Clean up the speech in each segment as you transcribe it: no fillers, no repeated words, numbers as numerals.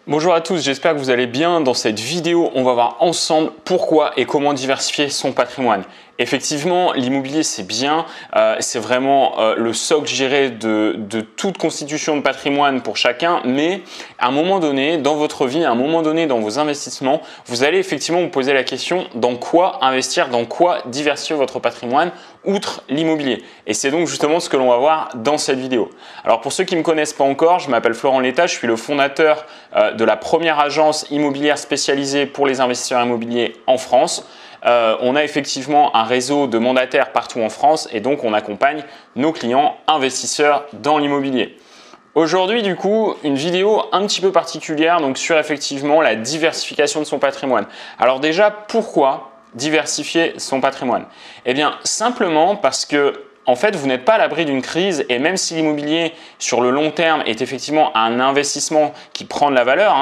Bonjour à tous, j'espère que vous allez bien. Dans cette vidéo, on va voir ensemble pourquoi et comment diversifier son patrimoine. Effectivement, l'immobilier c'est bien, c'est vraiment le socle, je dirais, de toute constitution de patrimoine pour chacun, mais à un moment donné, dans votre vie, à un moment donné dans vos investissements, vous allez effectivement vous poser la question dans quoi investir, dans quoi diversifier votre patrimoine, outre l'immobilier. Et c'est donc justement ce que l'on va voir dans cette vidéo. Alors pour ceux qui ne me connaissent pas encore, je m'appelle Florent Létat, je suis le fondateur de la première agence immobilière spécialisée pour les investisseurs immobiliers en France. On a effectivement un réseau de mandataires partout en France et donc on accompagne nos clients investisseurs dans l'immobilier. Aujourd'hui du coup, une vidéo un petit peu particulière donc sur effectivement la diversification de son patrimoine. Alors déjà, pourquoi diversifier son patrimoine? Eh bien simplement parce que en fait, vous n'êtes pas à l'abri d'une crise et même si l'immobilier sur le long terme est effectivement un investissement qui prend de la valeur,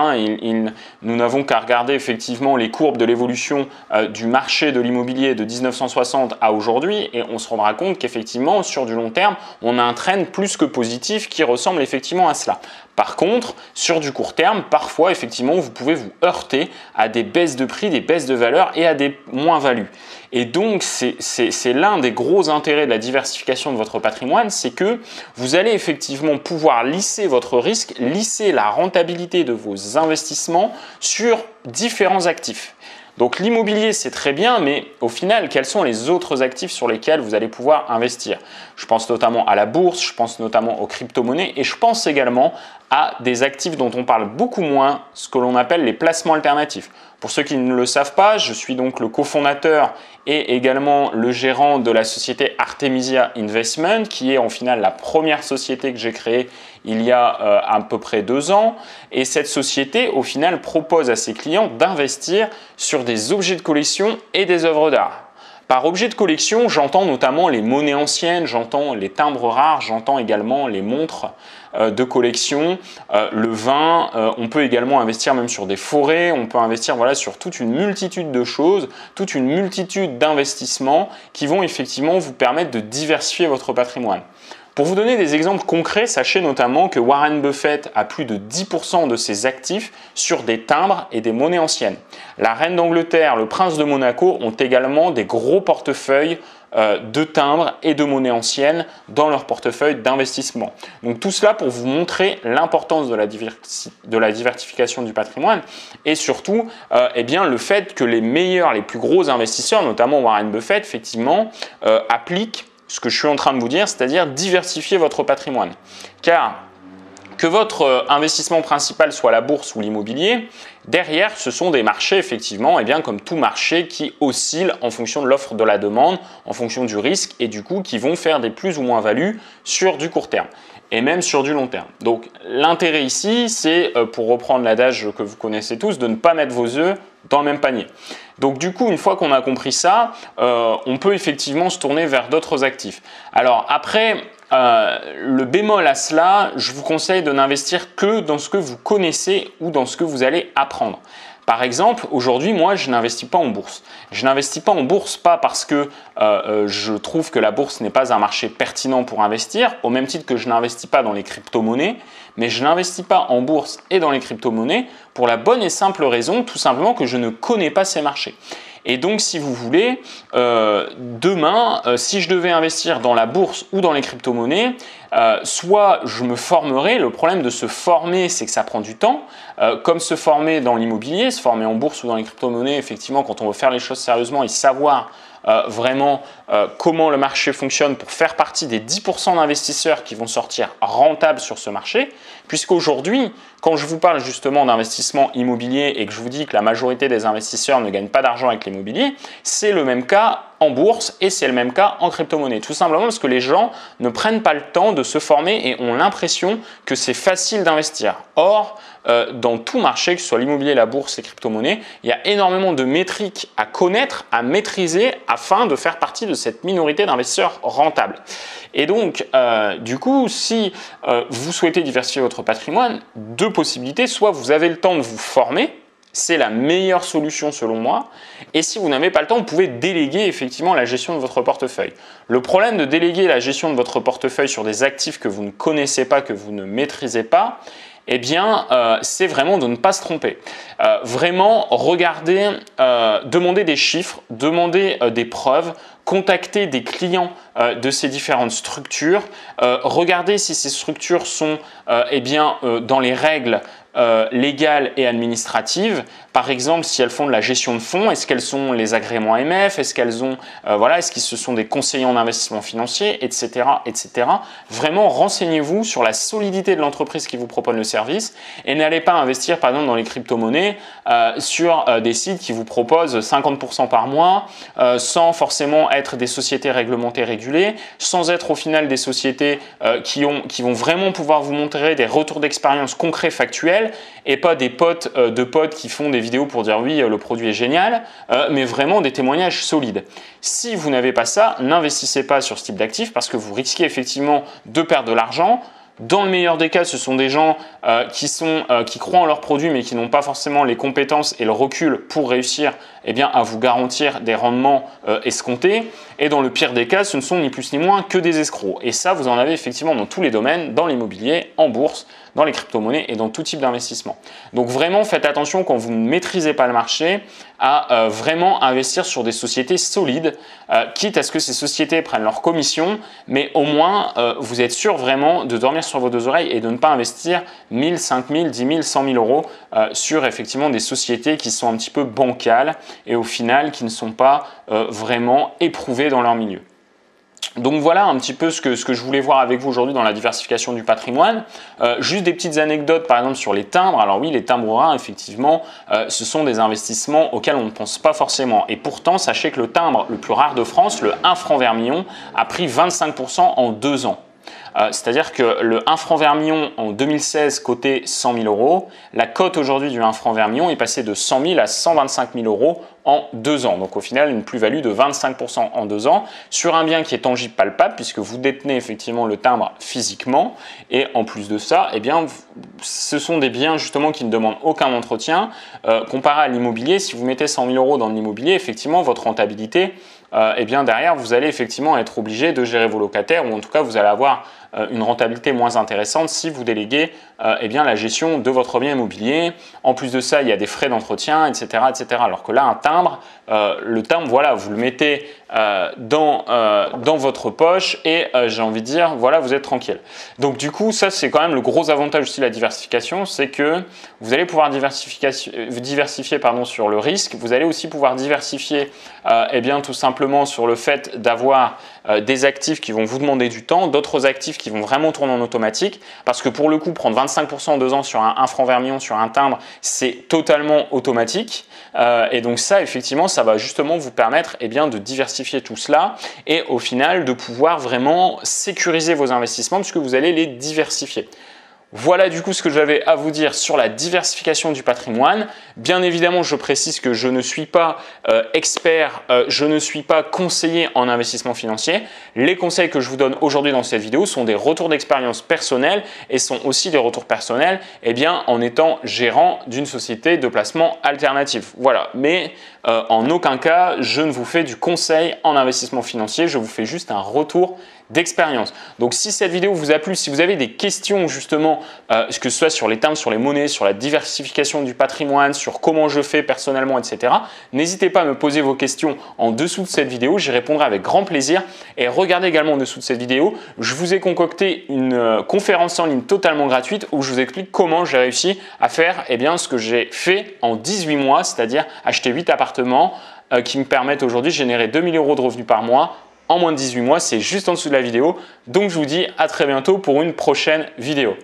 nous n'avons qu'à regarder effectivement les courbes de l'évolution du marché de l'immobilier de 1960 à aujourd'hui et on se rendra compte qu'effectivement sur du long terme, on a un trend plus que positif qui ressemble effectivement à cela. Par contre, sur du court terme, parfois effectivement, vous pouvez vous heurter à des baisses de prix, des baisses de valeur et à des moins-values. Et donc, c'est l'un des gros intérêts de la diversification de votre patrimoine, c'est que vous allez effectivement pouvoir lisser votre risque, lisser la rentabilité de vos investissements sur différents actifs. Donc l'immobilier, c'est très bien, mais au final, quels sont les autres actifs sur lesquels vous allez pouvoir investir? Je pense notamment à la bourse, je pense notamment aux crypto-monnaies et je pense également à des actifs dont on parle beaucoup moins, ce que l'on appelle les placements alternatifs. Pour ceux qui ne le savent pas, je suis donc le cofondateur et également le gérant de la société Artemisia Investment, qui est en final la première société que j'ai créée il y a à peu près 2 ans. Et cette société, au final, propose à ses clients d'investir sur des objets de collection et des œuvres d'art. Par objet de collection, j'entends notamment les monnaies anciennes, j'entends les timbres rares, j'entends également les montres de collection, le vin. On peut également investir même sur des forêts, on peut investir sur toute une multitude de choses, toute une multitude d'investissements qui vont effectivement vous permettre de diversifier votre patrimoine. Pour vous donner des exemples concrets, sachez notamment que Warren Buffett a plus de 10% de ses actifs sur des timbres et des monnaies anciennes. La reine d'Angleterre, le prince de Monaco ont également des gros portefeuilles de timbres et de monnaies anciennes dans leur portefeuille d'investissement. Donc tout cela pour vous montrer l'importance de la diversification du patrimoine et surtout le fait que les meilleurs, les plus gros investisseurs, notamment Warren Buffett, effectivement, appliquent ce que je suis en train de vous dire, c'est-à-dire diversifier votre patrimoine. Car que votre investissement principal soit la bourse ou l'immobilier, derrière, ce sont des marchés, effectivement, comme tout marché qui oscille en fonction de l'offre de la demande, en fonction du risque et du coup qui vont faire des plus ou moins values sur du court terme et même sur du long terme. Donc l'intérêt ici, c'est, pour reprendre l'adage que vous connaissez tous, de ne pas mettre vos œufs dans le même panier. Donc du coup, une fois qu'on a compris ça, on peut effectivement se tourner vers d'autres actifs. Alors après, le bémol à cela, je vous conseille de n'investir que dans ce que vous connaissez ou dans ce que vous allez apprendre. Par exemple, aujourd'hui, moi, je n'investis pas en bourse. Je n'investis pas en bourse pas parce que je trouve que la bourse n'est pas un marché pertinent pour investir, au même titre que je n'investis pas dans les crypto-monnaies, mais je n'investis pas en bourse et dans les crypto-monnaies pour la bonne et simple raison, tout simplement que je ne connais pas ces marchés. Et donc, si vous voulez, demain, si je devais investir dans la bourse ou dans les crypto-monnaies, soit je me formerai. Le problème de se former, c'est que ça prend du temps. Comme se former dans l'immobilier, se former en bourse ou dans les crypto-monnaies, effectivement, quand on veut faire les choses sérieusement et savoir vraiment comment le marché fonctionne pour faire partie des 10% d'investisseurs qui vont sortir rentables sur ce marché, puisqu'aujourd'hui, quand je vous parle justement d'investissement immobilier et que je vous dis que la majorité des investisseurs ne gagnent pas d'argent avec l'immobilier, c'est le même cas en bourse et c'est le même cas en crypto-monnaie. Tout simplement parce que les gens ne prennent pas le temps de se former et ont l'impression que c'est facile d'investir. Or, dans tout marché, que ce soit l'immobilier, la bourse, les crypto-monnaies, il y a énormément de métriques à connaître, à maîtriser afin de faire partie de cette minorité d'investisseurs rentables. Et donc, du coup, si vous souhaitez diversifier votre patrimoine, 2 possibilités. Soit vous avez le temps de vous former, c'est la meilleure solution selon moi. Et si vous n'avez pas le temps, vous pouvez déléguer effectivement la gestion de votre portefeuille. Le problème de déléguer la gestion de votre portefeuille sur des actifs que vous ne connaissez pas, que vous ne maîtrisez pas, eh bien, c'est vraiment de ne pas se tromper. Vraiment, regardez, demandez des chiffres, demandez des preuves, contactez des clients de ces différentes structures, regardez si ces structures sont dans les règles légales et administratives. Par exemple, si elles font de la gestion de fonds, est-ce qu'elles ont les agréments AMF, est-ce qu'elles ont, est-ce qu'ils se sont des conseillers en investissement financier, etc., etc. Vraiment, renseignez-vous sur la solidité de l'entreprise qui vous propose le service et n'allez pas investir, par exemple, dans les crypto-monnaies sur des sites qui vous proposent 50% par mois, sans forcément être des sociétés réglementées régulées, sans être au final des sociétés qui vont vraiment pouvoir vous montrer des retours d'expérience concrets, factuels, et pas des potes de potes qui font des vidéos pour dire oui, le produit est génial, mais vraiment des témoignages solides. Si vous n'avez pas ça, n'investissez pas sur ce type d'actifs parce que vous risquez effectivement de perdre de l'argent. Dans le meilleur des cas, ce sont des gens qui croient en leurs produits mais qui n'ont pas forcément les compétences et le recul pour réussir à vous garantir des rendements escomptés. Et dans le pire des cas, ce ne sont ni plus ni moins que des escrocs. Et ça, vous en avez effectivement dans tous les domaines, dans l'immobilier, en bourse, dans les crypto-monnaies et dans tout type d'investissement. Donc vraiment, faites attention quand vous ne maîtrisez pas le marché à vraiment investir sur des sociétés solides, quitte à ce que ces sociétés prennent leur commission, mais au moins vous êtes sûr vraiment de dormir sur vos deux oreilles et de ne pas investir 1000, 5000, 10 000, 100 000 euros sur effectivement des sociétés qui sont un petit peu bancales et au final qui ne sont pas vraiment éprouvées dans leur milieu. Donc voilà un petit peu ce que je voulais voir avec vous aujourd'hui dans la diversification du patrimoine. Juste des petites anecdotes par exemple sur les timbres. Alors oui, les timbres rares, effectivement, ce sont des investissements auxquels on ne pense pas forcément. Et pourtant, sachez que le timbre le plus rare de France, le 1 franc vermillon, a pris 25% en 2 ans. C'est-à-dire que le 1 franc vermillon en 2016 cotait 100 000 euros. La cote aujourd'hui du 1 franc vermillon est passée de 100 000 à 125 000 euros en 2 ans. Donc au final, une plus-value de 25% en 2 ans sur un bien qui est tangible, palpable, puisque vous détenez effectivement le timbre physiquement. Et en plus de ça, ce sont des biens justement qui ne demandent aucun entretien. Comparé à l'immobilier, si vous mettez 100 000 euros dans l'immobilier, effectivement, votre rentabilité, derrière, vous allez effectivement être obligé de gérer vos locataires ou en tout cas, vous allez avoir une rentabilité moins intéressante si vous déléguez la gestion de votre bien immobilier. En plus de ça, il y a des frais d'entretien, etc., etc. Alors que là, un timbre, le timbre, voilà, vous le mettez dans votre poche et j'ai envie de dire, voilà, vous êtes tranquille. Donc du coup, ça, c'est quand même le gros avantage aussi de la diversification, c'est que vous allez pouvoir diversifier sur le risque. Vous allez aussi pouvoir diversifier tout simplement sur le fait d'avoir des actifs qui vont vous demander du temps, d'autres actifs qui vont vraiment tourner en automatique parce que pour le coup, prendre 25% en 2 ans sur un 1 franc vermillon, sur un timbre, c'est totalement automatique. Et donc ça, effectivement, ça va justement vous permettre de diversifier tout cela et au final de pouvoir vraiment sécuriser vos investissements puisque vous allez les diversifier. Voilà du coup ce que j'avais à vous dire sur la diversification du patrimoine. Bien évidemment, je précise que je ne suis pas expert, je ne suis pas conseiller en investissement financier. Les conseils que je vous donne aujourd'hui dans cette vidéo sont des retours d'expérience personnels et sont aussi des retours personnels en étant gérant d'une société de placement alternatif. Voilà, mais en aucun cas, je ne vous fais du conseil en investissement financier, je vous fais juste un retour d'expérience. Donc si cette vidéo vous a plu, si vous avez des questions justement, que ce soit sur les timbres, sur les monnaies, sur la diversification du patrimoine, sur comment je fais personnellement, etc., n'hésitez pas à me poser vos questions en dessous de cette vidéo, j'y répondrai avec grand plaisir. Et regardez également en dessous de cette vidéo, je vous ai concocté une conférence en ligne totalement gratuite où je vous explique comment j'ai réussi à faire ce que j'ai fait en 18 mois, c'est-à-dire acheter 8 appartements qui me permettent aujourd'hui de générer 2 000 euros de revenus par mois en moins de 18 mois, c'est juste en dessous de la vidéo. Donc je vous dis à très bientôt pour une prochaine vidéo.